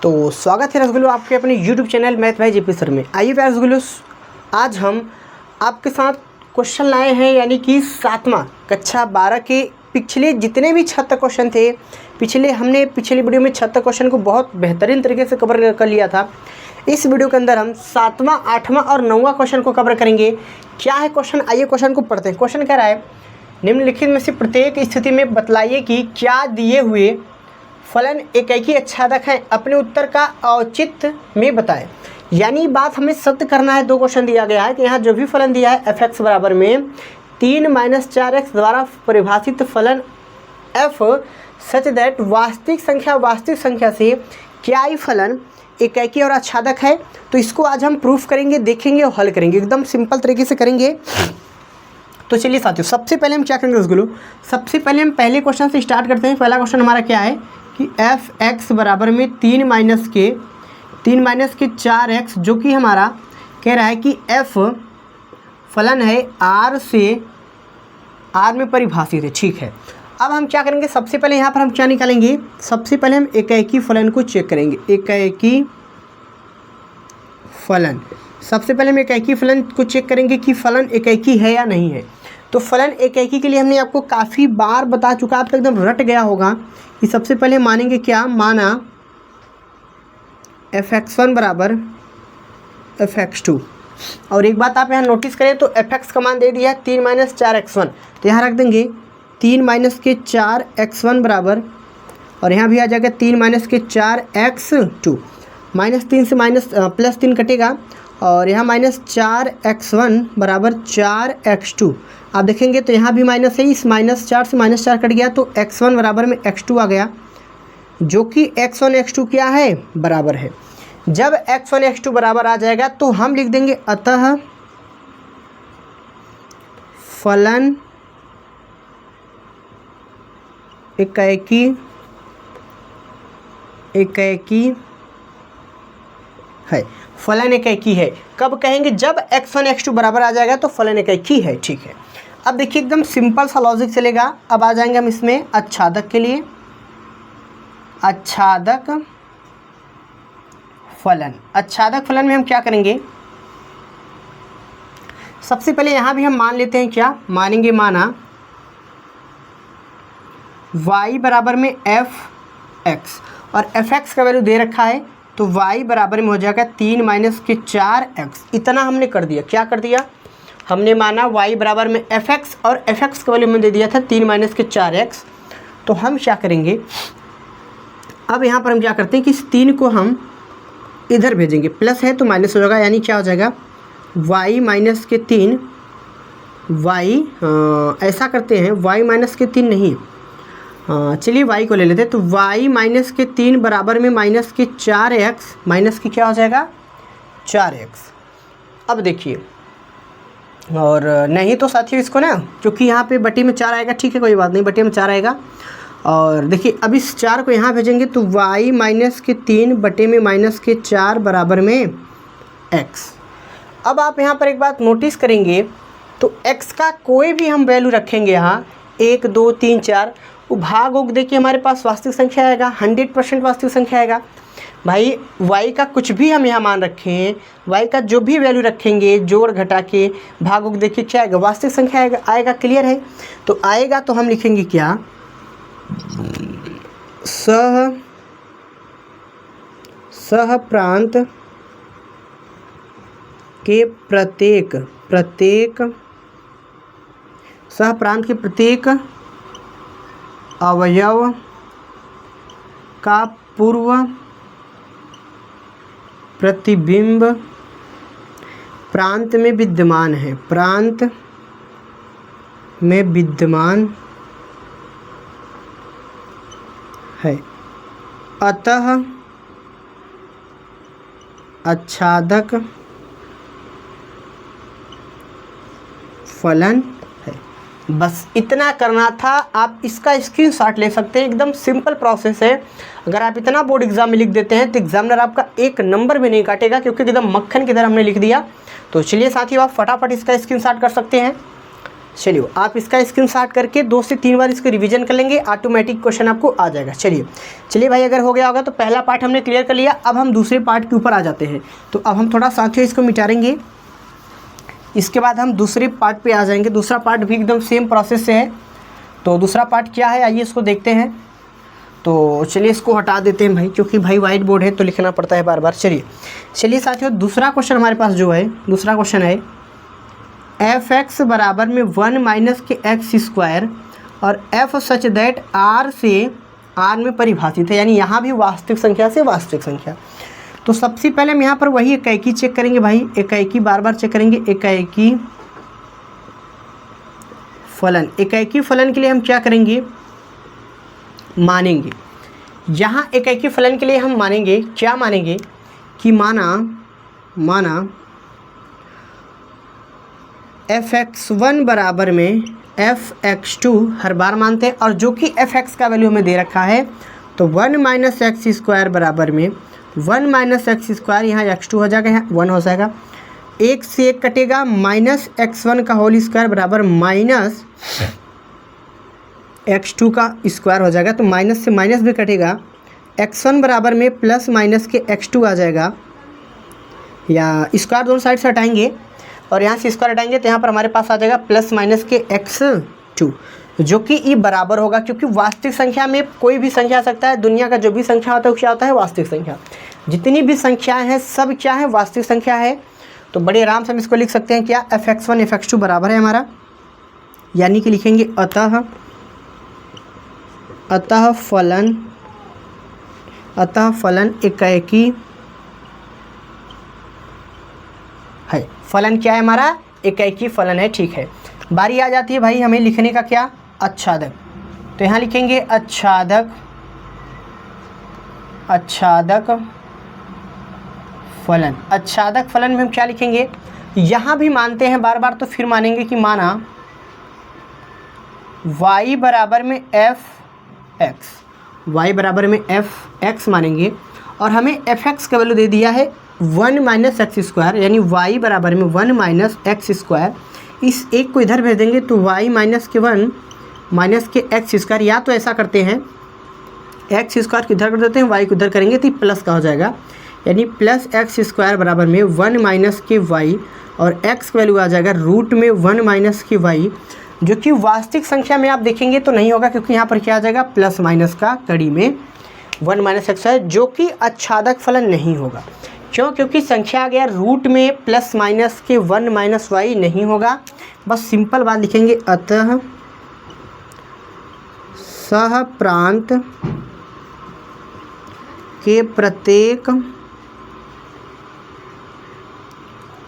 तो स्वागत है रसगुल्लो आपके अपने YouTube चैनल मैथ भाई जेपी सर में। आइए रसगुल्लो, आज हम आपके साथ क्वेश्चन लाए हैं, यानी कि 7वां कक्षा 12 के पिछले जितने भी 76 क्वेश्चन थे। हमने पिछली वीडियो में 76 क्वेश्चन को बहुत बेहतरीन तरीके से कवर कर लिया था। इस वीडियो के अंदर हम 7वां, 8वां और 9वां क्वेश्चन को कवर करेंगे। क्या है क्वेश्चन, आइए क्वेश्चन को पढ़ते हैं। क्वेश्चन कह रहा है, निम्नलिखित में से प्रत्येक स्थिति में बतलाइए कि क्या दिए हुए फलन एकाकी आच्छादक है, अपने उत्तर का औचित्य में बताएं। यानी बात हमें सत्य करना है। दो क्वेश्चन दिया गया है कि यहाँ जो भी फलन दिया है f(x) बराबर में 3 - 4x द्वारा परिभाषित फलन f सच दैट वास्तविक संख्या से क्या ही फलन एकाकी और आच्छादक है। तो इसको आज हम प्रूफ करेंगे, देखेंगे और हल करेंगे। एकदम सिंपल तरीके से करेंगे। तो चलिए साथियों, सबसे पहले हम क्या करेंगे रसगुल्लो, सबसे पहले हम पहले क्वेश्चन से स्टार्ट करते हैं। पहला क्वेश्चन हमारा क्या है कि f(x) बराबर में 3 - 4x, जो कि हमारा कह रहा है कि f फलन है r से r में परिभाषित है। ठीक है, अब हम क्या करेंगे, सबसे पहले यहाँ पर हम क्या निकालेंगे, सबसे पहले हम एकाकी फलन को चेक करेंगे। एकाकी फलन, सबसे पहले हम एकाकी फलन को चेक करेंगे कि फलन एकाकी है या नहीं है। तो फलन एकाकी के लिए हमने आपको काफ़ी बार बता चुका, आप तो एकदम रट गया होगा कि सबसे पहले मानेंगे क्या, माना f(x1) बराबर f(x2), और एक बात आप यहाँ नोटिस करें तो f(x) का मान दे दिया है 3 - 4x1, तो यहाँ रख देंगे 3 - 4x1 बराबर, और यहाँ भी आ जाएगा 3 - 4x2। -3 से +3 कटेगा, और यहाँ -4x1 बराबर 4x2। आप देखेंगे तो यहाँ भी माइनस है, इस -4 से -4 कट गया, तो x1 बराबर में x2 आ गया, जो कि x1 x2 क्या है, बराबर है। जब x1 x2 बराबर आ जाएगा तो हम लिख देंगे अतः फलन एकाकी है। फलन एकाकी है कब कहेंगे, जब x1 x2 बराबर आ जाएगा तो फलन एकाकी है। ठीक है, अब देखिए एकदम सिंपल सा लॉजिक चलेगा। अब आ जाएंगे हम इसमें आच्छादक के लिए। आच्छादक फलन में हम क्या करेंगे, सबसे पहले यहाँ भी हम मान लेते हैं, क्या मानेंगे, माना y बराबर में f(x) और f(x) का वैल्यू दे रखा है, तो y बराबर में हो जाएगा 3 - 4x। इतना हमने कर दिया। क्या कर दिया, हमने माना y बराबर में f(x) और f(x) का वैल्यू हमने दे दिया था 3 - 4x। तो हम क्या करेंगे, अब यहाँ पर हम क्या करते हैं कि इस 3 को हम इधर भेजेंगे, प्लस है तो माइनस हो जाएगा, यानी क्या हो जाएगा y - 3 y, ऐसा करते हैं y - 3 नहीं, चलिए y को ले लेते हैं। तो y - 3 बराबर में -4x, माइनस की क्या हो जाएगा 4x। अब देखिए, और नहीं तो साथियों इसको ना, क्योंकि यहाँ पे बटे में 4 आएगा, ठीक है कोई बात नहीं, बटे में 4 आएगा। और देखिए अब इस 4 को यहाँ भेजेंगे तो y - 3 बटे में -4 बराबर में x। अब आप यहाँ पर एक बात नोटिस करेंगे, तो x का कोई भी हम वैल्यू रखेंगे यहाँ 1 2 3 4, वो भाग होग देखिए हमारे पास वास्तविक संख्या आएगा, 100% वास्तविक संख्या आएगा। भाई y का कुछ भी हम यहाँ मान रखें, y का जो भी वैल्यू रखेंगे जोड़ घटा के भाग होग देखिए क्या आएगा, वास्तविक संख्या आएगा। क्लियर है, तो आएगा तो हम लिखेंगे क्या, सह प्रांत के प्रत्येक अवयव का पूर्व प्रतिबिंब प्रांत में विद्यमान है, अतः आच्छादक फलन है। बस इतना करना था। आप इसका स्क्रीनशॉट ले सकते हैं, एकदम सिंपल प्रोसेस है। अगर आप इतना बोर्ड एग्जाम में लिख देते हैं तो एग्जामिनर आपका एक नंबर भी नहीं काटेगा, क्योंकि एकदम मक्खन की तरह हमने लिख दिया। तो चलिए साथियों, आप फटाफट इसका स्क्रीनशॉट कर सकते हैं। चलिए आप इसका स्क्रीनशॉट करके 2 से 3 बार इसको रिवीजन कर लेंगे, ऑटोमेटिक क्वेश्चन आपको आ जाएगा। चलिए भाई, अगर हो गया होगा तो पहला पार्ट हमने क्लियर कर लिया। अब हम दूसरे पार्ट के ऊपर आ जाते हैं। तो अब हम थोड़ा साथियों इसको मिटाएंगे, इसके बाद हम दूसरे पार्ट पे आ जाएंगे। दूसरा पार्ट भी एकदम सेम प्रोसेस से है। तो दूसरा पार्ट क्या है, आइए इसको देखते हैं। तो चलिए इसको हटा देते हैं भाई, क्योंकि भाई वाइट बोर्ड है तो लिखना पड़ता है बार बार। चलिए साथियों, दूसरा क्वेश्चन हमारे पास जो है, दूसरा क्वेश्चन है f(x) बराबर में 1 माइनस के एक्स स्क्वायर और f सच दैट r से r में परिभाषित है, यानी यहाँ भी वास्तविक संख्या से वास्तविक संख्या। तो सबसे पहले हम यहाँ पर वही इकाई चेक करेंगे भाई, इकाई बार बार चेक करेंगे। इकाई फलन के लिए हम क्या करेंगे, मानेंगे। यहाँ इकाई फलन के लिए हम मानेंगे, क्या मानेंगे कि माना f(x1) बराबर में f(x2) हर बार मानते हैं, और जो कि f(x) का वैल्यू हमें दे रखा है। तो 1 माइनस एक्स स्क्वायर बराबर में 1 माइनस एक्स स्क्वायर, यहाँ x2 हो जाएगा, यहाँ 1 हो जाएगा, 1 से 1 कटेगा, माइनस x1 का होल स्क्वायर बराबर माइनस x2 का स्क्वायर हो जाएगा। तो माइनस से माइनस भी कटेगा, x1 बराबर में प्लस माइनस के x2 आ जाएगा, या स्क्वायर दोनों साइड से हटाएंगे और यहाँ से स्क्वायर हटाएंगे तो यहाँ पर हमारे पास आ जाएगा प्लस माइनस के x2, जो कि ई बराबर होगा, क्योंकि वास्तविक संख्या में कोई भी संख्या आ सकता है। दुनिया का जो भी संख्या होता है वो क्या होता है, वास्तविक संख्या। जितनी भी संख्याएं हैं सब क्या है, वास्तविक संख्या है। तो बड़े आराम से हम इसको लिख सकते हैं, क्या f(x1) f(x2) बराबर है हमारा, यानी कि लिखेंगे अतः फलन इकाई है। फलन क्या है हमारा, इकाई फलन है। ठीक है, बारी आ जाती है भाई हमें लिखने का, क्या, आच्छादक। तो यहाँ लिखेंगे आच्छादक फलन। आच्छादक फलन में हम क्या लिखेंगे, यहाँ भी मानते हैं बार बार, तो फिर मानेंगे कि माना y बराबर में f(x) मानेंगे, और हमें f(x) का वैल्यू दे दिया है 1 माइनस एक्स स्क्वायर, यानी y बराबर में 1 माइनस एक्स स्क्वायर। इस एक को इधर भेज देंगे तो y माइनस के 1 माइनस के एक्स स्क्वायर, या तो ऐसा करते हैं एक्स स्क्वायर को इधर कर देते हैं, y को इधर करेंगे तो प्लस का हो जाएगा, यानी प्लस एक्स स्क्वायर बराबर में 1 माइनस के y, और x का वैल्यू आ जाएगा रूट में 1 माइनस के y, जो कि वास्तविक संख्या में आप देखेंगे तो नहीं होगा, क्योंकि यहाँ पर क्या आ जाएगा, प्लस माइनस का कड़ी में 1 माइनस एक्स है, जो कि आच्छादक फलन नहीं होगा। क्यों, क्योंकि संख्या आ गया रूट में प्लस माइनस के 1 माइनस y नहीं होगा। बस सिंपल बात लिखेंगे, अतः सह प्रांत के प्रत्येक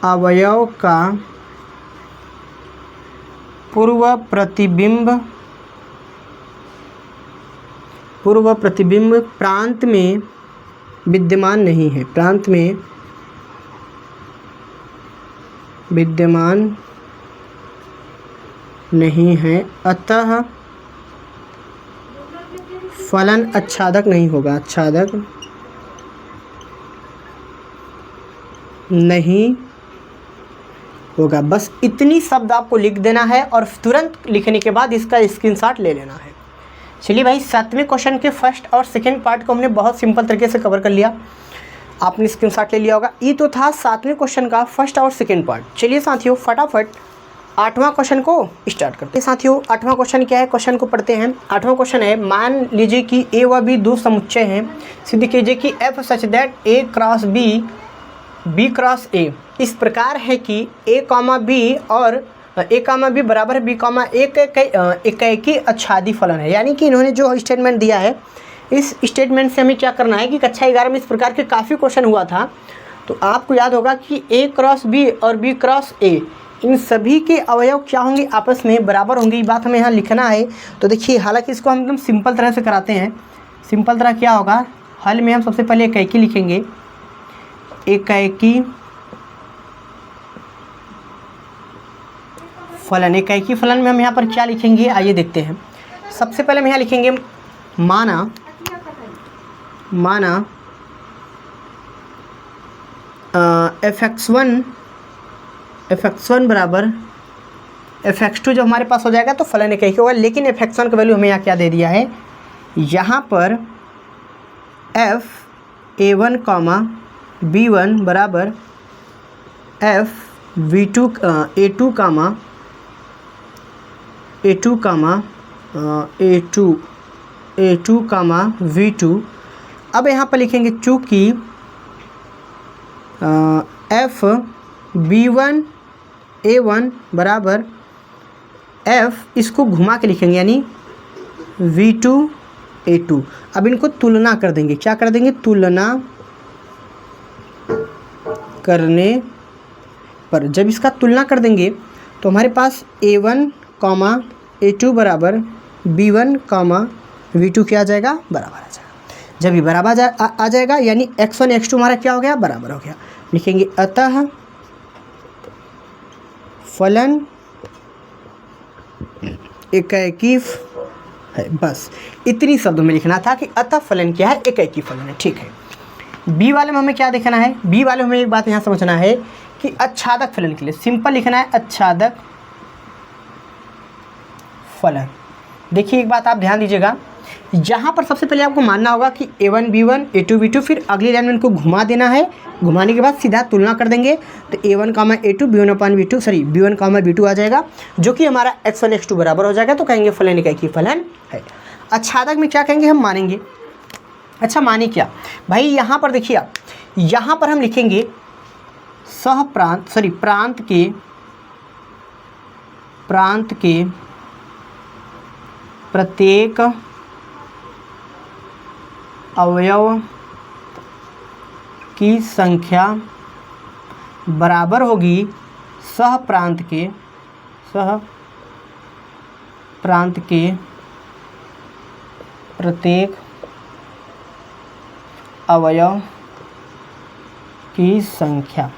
अवयव का पूर्व प्रतिबिंब प्रांत में विद्यमान नहीं है, प्रांत में विद्यमान नहीं है, अतः फलन आच्छादक नहीं होगा, आच्छादक नहीं होगा। बस इतनी शब्द आपको लिख देना है और तुरंत लिखने के बाद इसका स्क्रीनशॉट ले लेना है। चलिए भाई, 7वें क्वेश्चन के फर्स्ट और सेकंड पार्ट को हमने बहुत सिंपल तरीके से कवर कर लिया, आपने स्क्रीनशॉट ले लिया होगा। ये तो था 7वें क्वेश्चन का फर्स्ट और सेकंड पार्ट। चलिए साथियों, फटाफट 8वां क्वेश्चन को स्टार्ट करते हैं। साथियों, 8वां क्वेश्चन क्या है, क्वेश्चन को पढ़ते हैं। 8वां क्वेश्चन है, मान लीजिए कि ए व बी दो समुच्चय हैं, सिद्ध कीजिए कि F such that A cross B, B cross A इस प्रकार है कि ए कॉमा बी और ए कॉमा बी बराबर बी कॉमा एक आच्छादी फलन है। यानी कि इन्होंने जो स्टेटमेंट दिया है, इस स्टेटमेंट से हमें क्या करना है कि कक्षा 11 में इस प्रकार के काफ़ी क्वेश्चन हुआ था। तो आपको याद होगा कि ए क्रॉस बी और बी क्रॉस ए, इन सभी के अवयव क्या होंगे, आपस में बराबर होंगे। ये बात हमें यहाँ लिखना है। तो देखिए, हालांकि इसको हम एकदम सिंपल तरह से कराते हैं। सिंपल तरह क्या होगा, हल में हम सबसे पहले इकाई लिखेंगे, इकाई फलन। इकाई फलन में हम यहाँ पर क्या लिखेंगे, आइए देखते हैं। सबसे पहले हम यहाँ लिखेंगे माना fx1 बराबर fx2 जब हमारे पास हो जाएगा तो फलन एक ही होगा, लेकिन fx1 का वैल्यू हमें यहाँ क्या दे दिया है, यहाँ पर f(a1, b1) बराबर f(v2, a2, v2)। अब यहाँ पर लिखेंगे चूँकि f(b1, a1) बराबर f, इसको घुमा के लिखेंगे यानी v2, a2। अब इनको तुलना कर देंगे, क्या कर देंगे, तुलना करने पर जब इसका तुलना कर देंगे तो हमारे पास a1, a2 बराबर b1, v2 क्या आ जाएगा, बराबर आ जाएगा। जब ये बराबर आ जाएगा यानी x1 x2 हमारा क्या हो गया, बराबर हो गया। लिखेंगे अतः फलन एकाएकी है। बस इतनी शब्दों में लिखना था कि अतः फलन क्या है, एकाएकी फलन है। ठीक है, बी वाले में हमें क्या देखना है, बी वाले में हमें एक बात यहाँ समझना है कि आच्छादक फलन के लिए सिंपल लिखना है आच्छादक फलन। देखिए एक बात आप ध्यान दीजिएगा, यहाँ पर सबसे पहले आपको मानना होगा कि a1 b1 a2 b2, फिर अगली लाइन में इनको घुमा देना है। घुमाने के बाद सीधा तुलना कर देंगे तो a1, a2 b1, b2 आ जाएगा, जो कि हमारा x1 x2 बराबर हो जाएगा। तो कहेंगे फलन एकाएकी फलन है। आच्छादक में क्या कहेंगे, हम मानेंगे। अच्छा माने क्या भाई, यहाँ पर देखिए आप, यहाँ पर हम लिखेंगे प्रांत के प्रत्येक अवयव की संख्या बराबर होगी सह प्रांत के प्रत्येक अवयव की संख्या।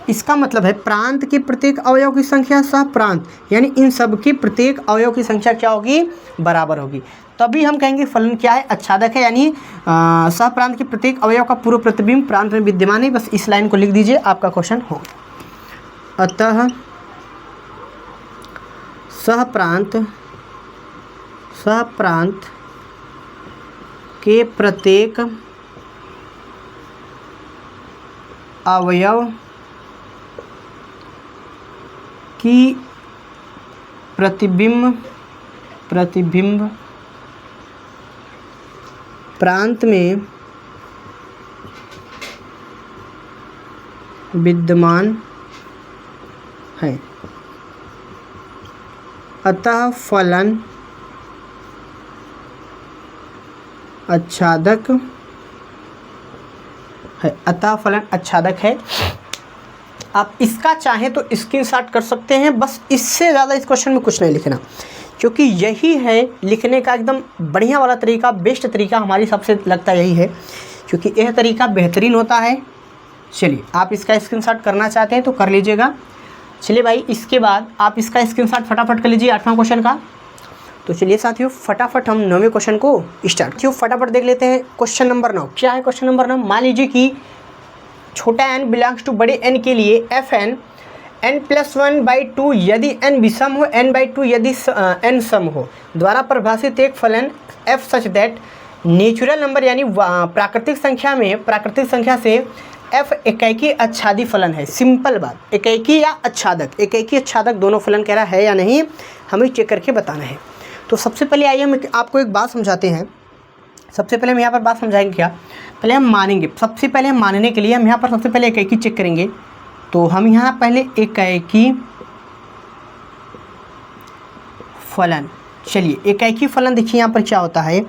इसका मतलब है प्रांत के प्रत्येक अवयव की संख्या सह प्रांत, यानी इन सब के प्रत्येक अवयव की संख्या क्या होगी, बराबर होगी। तभी हम कहेंगे फलन क्या है, आच्छादक है। यानी सह प्रांत के प्रत्येक अवयव का पूर्व प्रतिबिंब प्रांत में विद्यमान है। बस इस लाइन को लिख दीजिए, आपका क्वेश्चन हो। अतः सह प्रांत के प्रत्येक अवयव की प्रतिबिंब प्रांत में विद्यमान है। अतः फलन आच्छादक है। अतः फलन आच्छादक है। आप इसका चाहें तो स्क्रीनशॉट कर सकते हैं, बस इससे ज़्यादा इस क्वेश्चन में कुछ नहीं लिखना, क्योंकि यही है लिखने का एकदम बढ़िया वाला तरीका, बेस्ट तरीका हमारी सबसे लगता यही है, क्योंकि यह तरीका बेहतरीन होता है। चलिए आप इसका स्क्रीनशॉट करना चाहते हैं तो कर लीजिएगा। चलिए भाई, इसके बाद आप इसका स्क्रीनशॉट फटाफट कर लीजिए 8वां क्वेश्चन का। तो चलिए साथियों, फटाफट हम 9वें क्वेश्चन को स्टार्ट क्यों फटाफट देख लेते हैं। क्वेश्चन नंबर 9 क्या है। क्वेश्चन नंबर 9, मान लीजिए कि छोटा n बिलोंग्स टू बड़े n के लिए fn n+1/2 यदि n विषम हो, n/2 यदि n सम हो, द्वारा परिभाषित एक फलन f such that natural number यानी प्राकृतिक संख्या से f एकाएकी आच्छादी फलन है। सिंपल बात, एकाएकी या आच्छादक, एकाएकी आच्छादक दोनों फलन कह रहा है या नहीं, हमें चेक करके बताना है। तो सबसे पहले आइए हम आपको एक बात समझाते हैं। सबसे पहले हम यहाँ पर बात समझाएंगे क्या, पहले हम मानेंगे। सबसे पहले हम मानने के लिए हम यहाँ पर सबसे पहले एकाएकी चेक करेंगे। तो हम यहाँ पहले एकाएकी फलन, चलिए एकाएकी फलन देखिए यहाँ पर क्या होता है।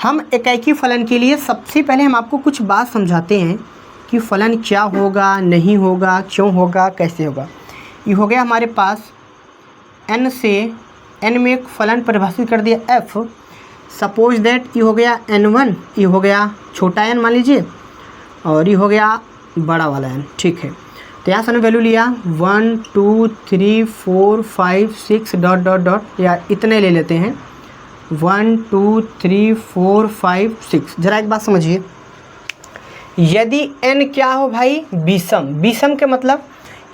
हम एकाएकी फलन के लिए सबसे पहले हम आपको कुछ बात समझाते हैं कि फलन क्या होगा, नहीं होगा, क्यों होगा, कैसे होगा। ये हो गया हमारे पास n से n में एक फलन परिभाषित कर दिया f। सपोज दैट ये हो गया n1, ये हो गया छोटा n मान लीजिए, और ये हो गया बड़ा वाला n। ठीक है, तो यहाँ से हमने वैल्यू लिया 1 2 3 4 5 6 डॉट डॉट डॉट, या इतने ले लेते हैं 1 2 3 4 5 6। जरा एक बात समझिए, यदि n क्या हो भाई, विषम। विषम के मतलब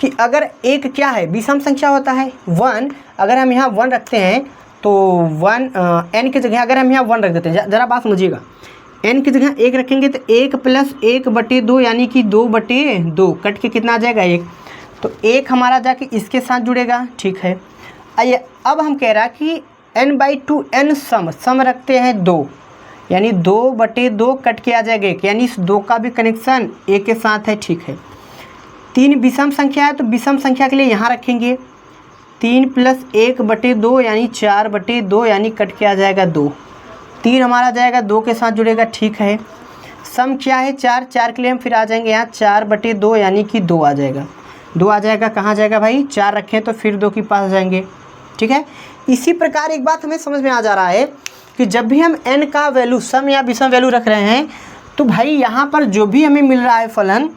कि अगर एक क्या है, विषम संख्या होता है 1, अगर हम यहाँ 1 रखते हैं तो 1 n की जगह अगर हम यहाँ 1 रख देते हैं, ज़रा बात समझिएगा, n की जगह 1 रखेंगे तो 1 + 1/2 यानी कि 2/2 कट के कितना आ जाएगा 1, तो 1 हमारा जाके इसके साथ जुड़ेगा, ठीक है। आइए अब हम कह रहा है कि n/2 n सम रखते हैं 2, यानी 2/2 कट के आ जाएगा 1, यानी इस 2 का भी कनेक्शन 1 के साथ है, ठीक है। 3 विषम संख्या है तो विषम संख्या के लिए यहाँ रखेंगे 3 + 1/2 यानी 4/2 यानी कट के आ जाएगा 2, 3 हमारा जाएगा 2 के साथ जुड़ेगा, ठीक है। सम क्या है 4 के लिए हम फिर आ जाएंगे यहाँ 4/2 यानी कि 2 आ जाएगा, 2 आ जाएगा, कहाँ जाएगा भाई 4 रखें तो फिर 2 के पास जाएंगे, ठीक है। इसी प्रकार एक बात हमें समझ में आ जा रहा है कि जब भी हम n का वैल्यू सम या विषम वैल्यू रख रहे हैं तो भाई यहाँ पर जो भी हमें मिल रहा है फलन,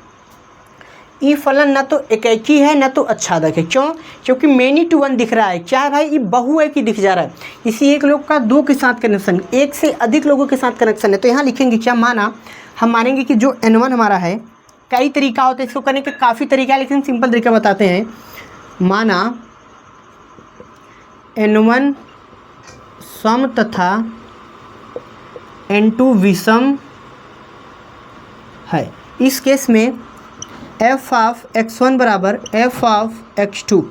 ये फलन ना तो एकाकी है ना तो अच्छादक है। क्यों? क्योंकि मेनी टू वन दिख रहा है, क्या है भाई ये बहुएकी दिख जा रहा है, इसी एक लोग का 2 के साथ कनेक्शन, एक से अधिक लोगों के साथ कनेक्शन है। तो यहाँ लिखेंगे क्या, माना हम मानेंगे कि जो n1 हमारा है, कई तरीका होता है इसको करने के, काफ़ी तरीका है लेकिन सिंपल तरीका बताते हैं। माना n1 सम तथा n2 विषम है, इस केस में f(x1) बराबर f(x2).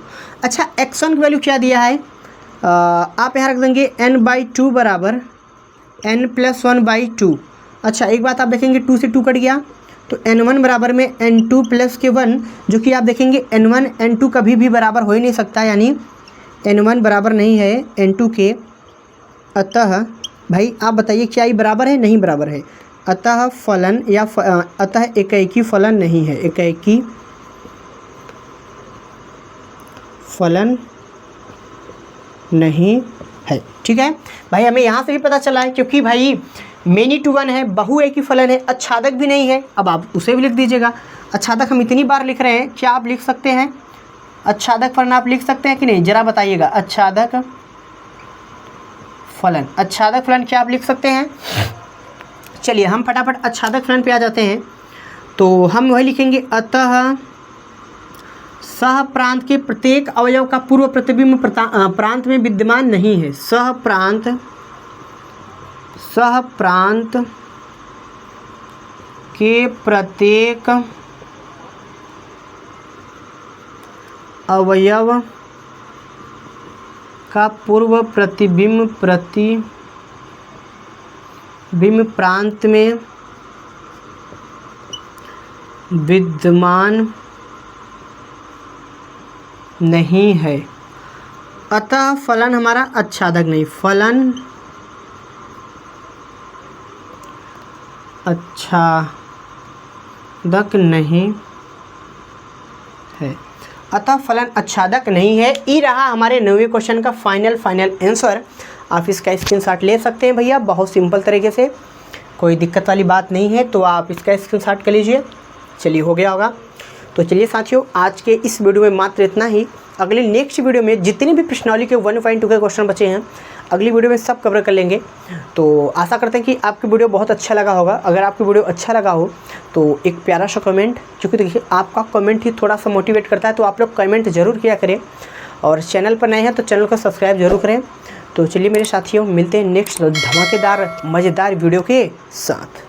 अच्छा x1 की वैल्यू क्या दिया है, आप यहाँ रख देंगे n/2 बराबर n + 1/2। अच्छा एक बात आप देखेंगे 2 से 2 कट गया तो n1 बराबर में n2 + के 1, जो कि आप देखेंगे n1 n2 कभी भी बराबर हो ही नहीं सकता, यानी n1 बराबर नहीं है n2 के। अतः भाई आप बताइए क्या ये बराबर है, नहीं बराबर है, अतः फलन या अतः एकाकी फलन नहीं है, एकाकी फलन नहीं है, ठीक है भाई। हमें यहाँ से भी पता चला है क्योंकि भाई मेनी टू वन है, बहुएकी फलन है, अच्छादक भी नहीं है। अब आप उसे भी लिख दीजिएगा, अच्छादक हम इतनी बार लिख रहे हैं, क्या आप लिख सकते हैं अच्छादक फलन, आप लिख सकते हैं कि नहीं, ज़रा बताइएगा। अच्छादक फलन, अच्छादक फलन क्या आप लिख सकते हैं? चलिए हम फटाफट अच्छादक फलन पे आ जाते हैं। तो हम वही लिखेंगे, अतः सह प्रांत के प्रत्येक अवयव का पूर्व प्रतिबिंब प्रांत में विद्यमान नहीं है। सह प्रांत के प्रत्येक अवयव का पूर्व प्रतिबिंब प्रांत में विद्यमान नहीं है, अतः फलन हमारा अच्छादक नहीं, फलन अच्छादक नहीं है, अतः फलन अच्छादक नहीं है। ये रहा हमारे 9वें क्वेश्चन का फाइनल आंसर। आप इसका स्क्रीनशॉट ले सकते हैं भैया, बहुत सिंपल तरीके से, कोई दिक्कत वाली बात नहीं है, तो आप इसका स्क्रीनशॉट कर लीजिए। चलिए हो गया होगा। तो चलिए साथियों, आज के इस वीडियो में मात्र इतना ही। अगले नेक्स्ट वीडियो में जितने भी प्रश्नावली के 1.2 के क्वेश्चन बचे हैं, अगली वीडियो में सब कवर कर लेंगे। तो आशा करते हैं कि आपको वीडियो बहुत अच्छा लगा होगा। अगर आपको वीडियो अच्छा लगा हो तो एक प्यारा सा कमेंट, क्योंकि देखिए आपका कमेंट ही थोड़ा सा मोटिवेट करता है, तो आप लोग कमेंट ज़रूर किया करें। और चैनल पर नए हैं तो चैनल को सब्सक्राइब जरूर करें। तो चलिए मेरे साथियों, मिलते हैं नेक्स्ट धमाकेदार मज़ेदार वीडियो के साथ।